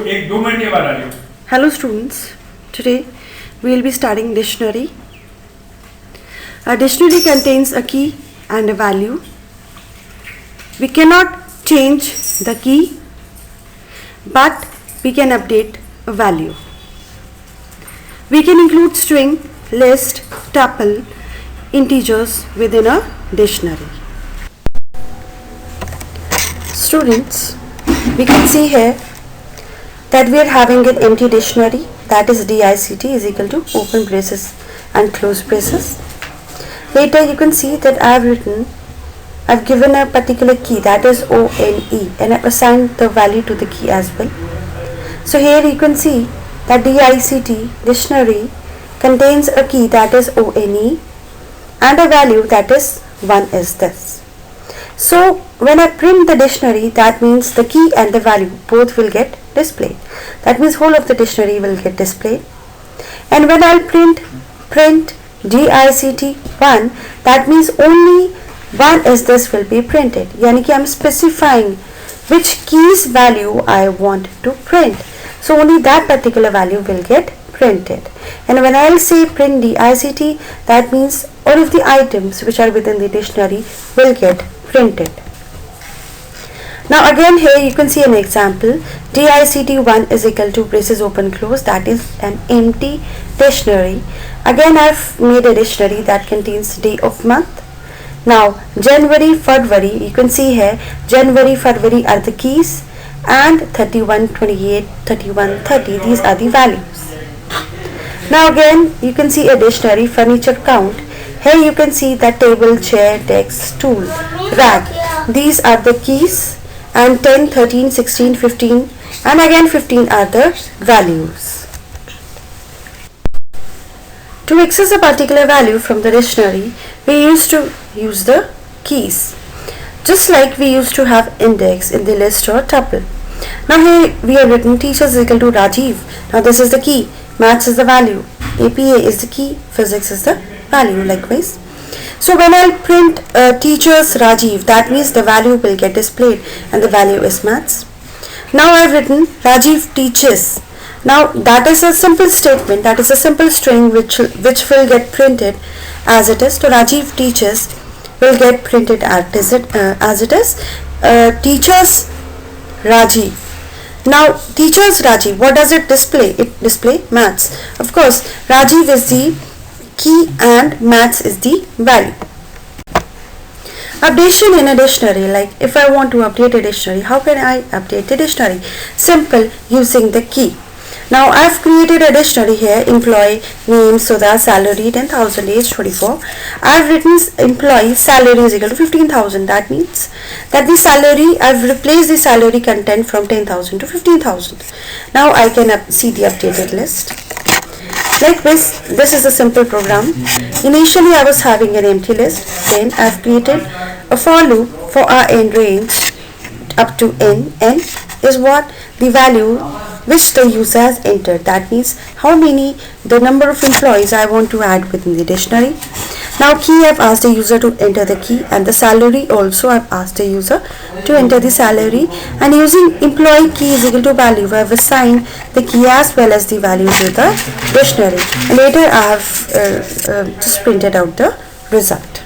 एक 2 मिनट के बाद आ जाओ। Hello students, today we will be studying dictionary. A dictionary contains a key and a value. We cannot change the key, but we can update a value. We can include string, list, tuple, integers within a dictionary. Students, we can see here that we are having an empty dictionary, that is DICT is equal to open braces and close braces. Later you can see that I've given a particular key, that is ONE, and I've assigned the value to the key as well. So here you can see that DICT dictionary contains a key, that is ONE, and a value, that is 1 is this. So when I print the dictionary, that means the key and the value both will get displayed. That means whole of the dictionary will get displayed. And when I'll print DICT 1, that means only 1 is this will be printed. Yani ki I'm specifying which key's value I want to print. So only that particular value will get printed. And when I'll say print DICT, that means all of the items which are within the dictionary will get printed. Now again here you can see an example. DICT1 is equal to braces open close, that is an empty dictionary. Again I've made a dictionary that contains day of month. Now January, February, you can see here January, February are the keys, and 31, 28, 31, 30, these are the values. Now again you can see a dictionary furniture count. Here you can see that table, chair, desk, stool, rag, these are the keys, and 10, 13, 16, 15, and again 15 are the values. To access a particular value from the dictionary, we used to use the keys, just like we used to have index in the list or tuple. Now here we have written teachers is equal to Rajiv. Now this is the key, maths is the value, APA is the key, physics is the value likewise. So when I print teachers Rajiv, that means the value will get displayed and the value is maths. Now I have written Rajiv teaches. Now that is a simple statement, that is a simple string which will get printed as it is. So Rajiv teaches will get printed as it is. Teachers Rajiv. Now teachers Rajiv, what does it display? It display maths. Of course Rajiv is the key and maths is the value. Updation in a dictionary, like if I want to update a dictionary, how can I update the dictionary? Simple, using the key. Now I've created a dictionary here, employee, name, Sudha, salary 10,000, age 24. I've written employee salary is equal to 15,000. That means that the salary, I've replaced the salary content from 10,000 to 15,000. Now I can see the updated list. Like this is a simple program. Initially I was having an empty list, then I've created a for loop for our n range up to n. N is what? The value which the user has entered. That means the number of employees I want to add within the dictionary. Now key, I've asked the user to enter the key, and the salary also I've asked the user to enter the salary, and using employee key is equal to value, I've assigned the key as well as the value to the dictionary. And later I have just printed out the result.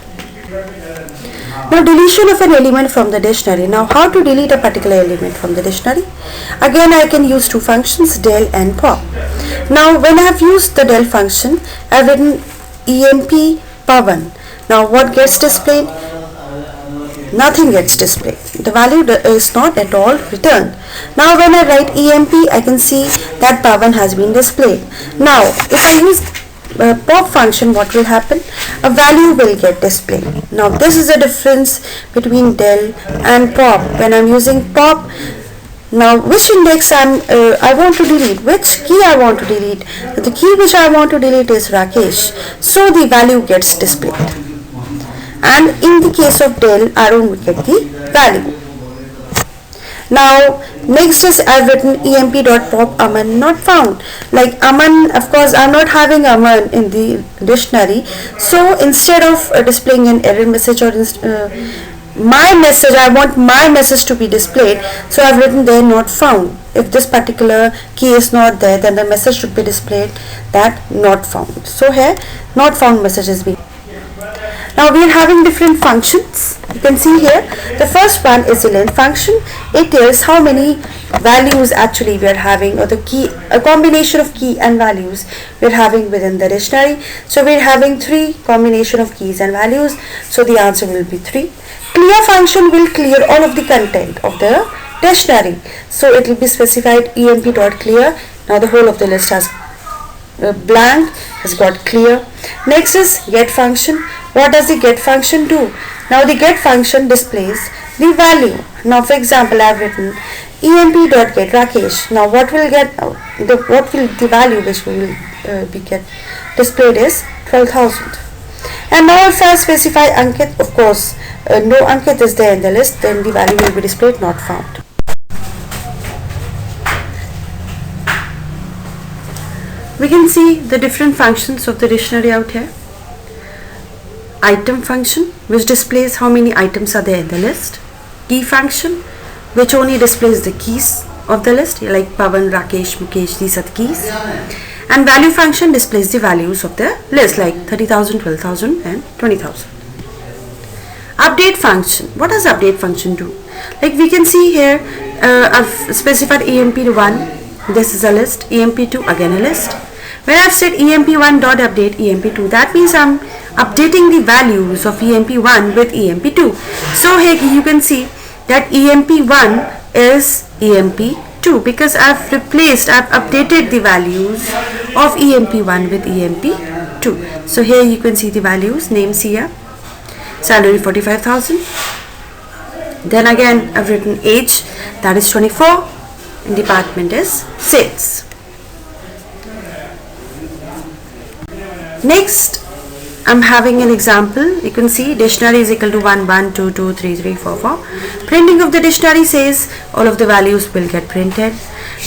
Now deletion of an element from the dictionary. Now how to delete a particular element from the dictionary? Again I can use two functions, del and pop. Now when I have used the del function, I have written emp Pavan. Now what gets displayed? Nothing gets displayed. The value is not at all returned. Now when I write emp, I can see that Pavan has been displayed. Now if I use pop function, what will happen? A value will get displayed. Now this is the difference between del and pop. When I'm using pop, now which index I want to delete, which key I want to delete? The key which I want to delete is Rakesh, so the value gets displayed. And in the case of del, I don't get the value. Now next is I've written emp.pop Aman not found. Like Aman, of course I'm not having Aman in the dictionary, so instead of displaying an error message or my message, I want my message to be displayed, so I've written there not found. If this particular key is not there, then the message should be displayed that not found. So here not found message is being. Now we are having different functions. You can see here the first one is the length function. It tells how many values actually we are having, or the key, a combination of key and values we are having within the dictionary. So we are having 3 combination of keys and values, so the answer will be 3. Clear function will clear all of the content of the dictionary, so it will be specified emp.clear. Now the whole of the list has blank, has got clear. Next is get function. What does the get function do? Now the get function displays the value. Now for example, I have written emp.get Rakesh. Now what will the value which will be get displayed is 12,000. And now if I specify Ankit, of course no Ankit is there in the list, then the value will be displayed not found. We can see the different functions of the dictionary out here. Item function, which displays how many items are there in the list. Key function, which only displays the keys of the list, like Pawan, Rakesh, Mukesh, these are the keys. And value function displays the values of the list, like 30,000, 12,000 and 20,000. Update function, what does update function do? Like we can see here, I've specified emp1, this is a list, emp2 again a list. When I've said emp1 dot update emp2, that means I'm updating the values of emp1 with emp2. So here you can see that emp1 is emp2 because I've updated the values of emp1 with emp2. So here you can see the values, names here, salary 45,000. Then again I've written age, that is 24, and department is sales. Next, I'm having an example. You can see dictionary is equal to 1, 1, 2, 2, 3, 3, 4, 4. Printing of the dictionary says all of the values will get printed.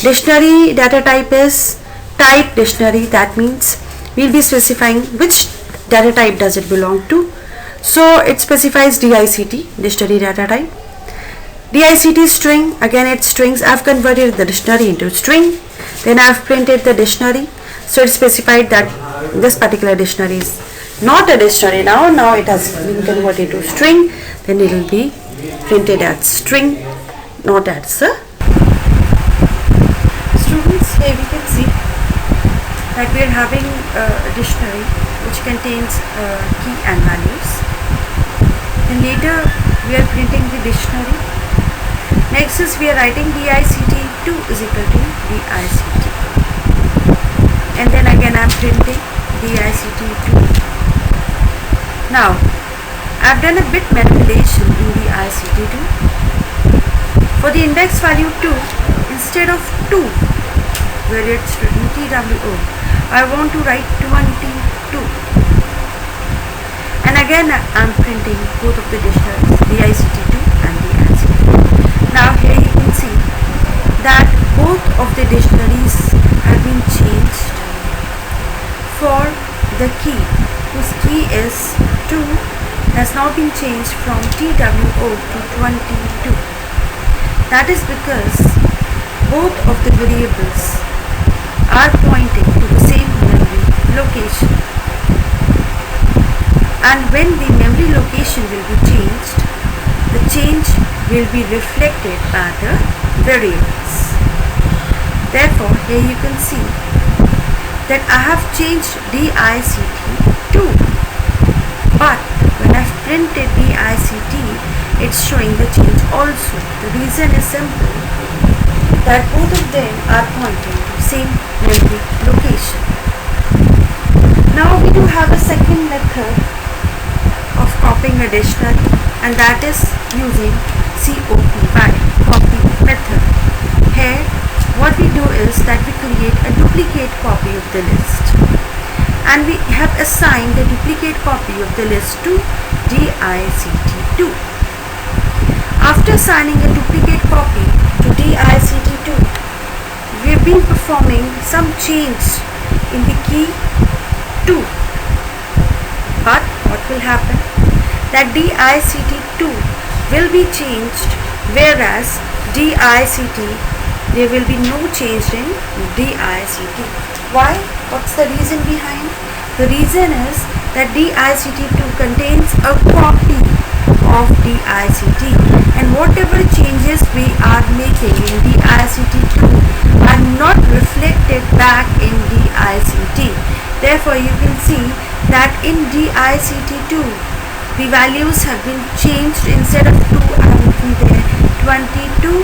Dictionary data type is type dictionary. That means we'll be specifying which data type does it belong to. So it specifies DICT, dictionary data type. DICT string, again it's strings. I've converted the dictionary into string. Then I've printed the dictionary. So it's specified that this particular dictionary is not a dictionary now it has been converted to string, then it will be printed as string, not as a. Students, here we can see that we are having a dictionary which contains key and values. Then later we are printing the dictionary. Next is we are writing DICT2 is equal to DICT, and then again I am printing DICT2. Now, I've done a bit manipulation in the ICT2. For the index value 2, instead of 2, where it's written TWO, I want to write 22. And again, I'm printing both of the dictionaries, the ICT2 and the ICT2. Now, here you can see that both of the dictionaries have been changed for the key, whose key is 2, has now been changed from TWO to 22. That is because both of the variables are pointing to the same memory location, and when the memory location will be changed, the change will be reflected by the variables. Therefore, here you can see that I have changed DICT2, but when I've printed DICT, it's showing the change also. The reason is simple, that both of them are pointing to same memory location. Now we do have a second method of copying a dictionary, and that is using COPY, copy method. Here what we do is that we create a duplicate copy of the list, and we have assigned the duplicate copy of the list to DICT2. After assigning a duplicate copy to DICT2, we have been performing some change in the key 2. But what will happen? That DICT2 will be changed, whereas DICT, there will be no change in DICT. Why? What's the reason behind? The reason is that DICT2 contains a copy of DICT, and whatever changes we are making in DICT2 are not reflected back in DICT. Therefore, you can see that in DICT2 the values have been changed. Instead of 2, I will be there 22,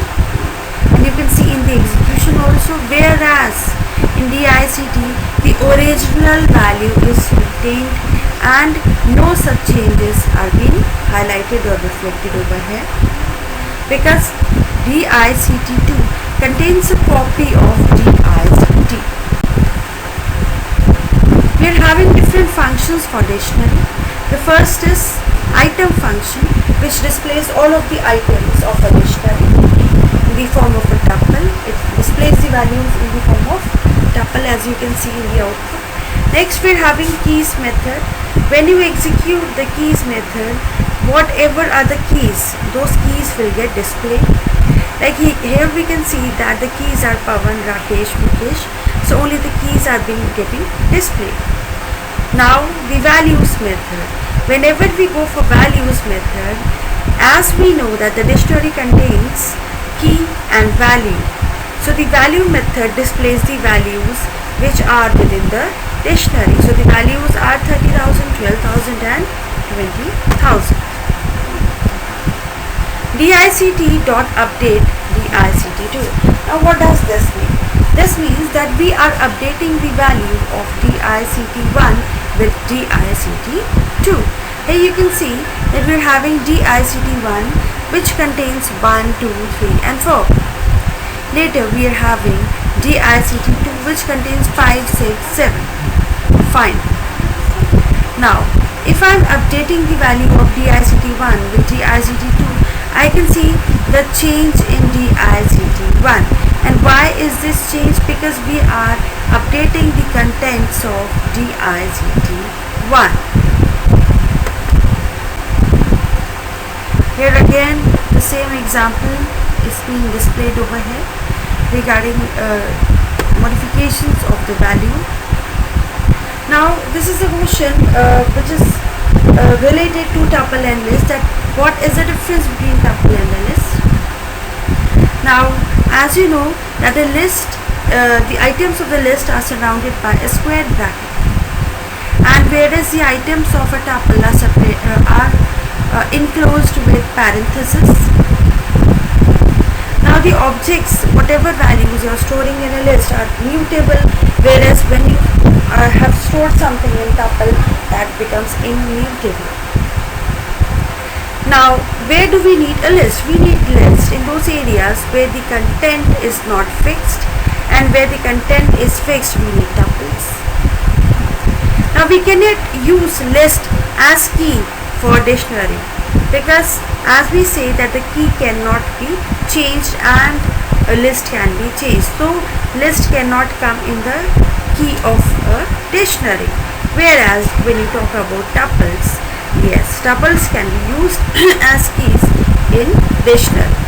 and you can see in the execution also, whereas in DICT the original value is retained and no such changes are being highlighted or reflected over here, because DICT2 contains a copy of DICT. We are having different functions for dictionary. The first is item function, which displays all of the items of a dictionary in the form of a tuple. It displays the values in the form of tuple, as you can see in the output. Next, we are having keys method. When you execute the keys method, whatever are the keys, those keys will get displayed. Like here we can see that the keys are Pawan, Rakesh, Mukesh. So only the keys are being getting displayed. Now the values method. Whenever we go for values method, as we know that the dictionary contains key and value, so the value method displays the values which are within the dictionary. So the values are 30,000, 12,000 and 20,000. DICT.update DICT2. Now what does this mean? This means that we are updating the value of DICT1 with DICT2. Here you can see that we are having DICT1 which contains 1, 2, 3 and 4. Later we are having DICT2 which contains 5, 6, 7. Fine. Now if I am updating the value of DICT1 with DICT2, I can see the change in DICT1. And why is this change? Because we are updating the contents of DICT1. Here again the same example is being displayed over here regarding modifications of the value. Now this is a question which is related to tuple and list, that what is the difference between tuple and a list. Now as you know that a list, the items of the list are surrounded by a square bracket, and whereas the items of a tuple are enclosed with parentheses. Now the objects, whatever values you are storing in a list, are mutable, whereas when you have stored something in tuple, that becomes immutable. Now where do we need a list? We need lists in those areas where the content is not fixed, and where the content is fixed we need tuples. Now we cannot use list as key for dictionary, because as we say that the key cannot be changed and a list can be changed. So list cannot come in the key of a dictionary. Whereas when you talk about tuples, yes, tuples can be used as keys in dictionary.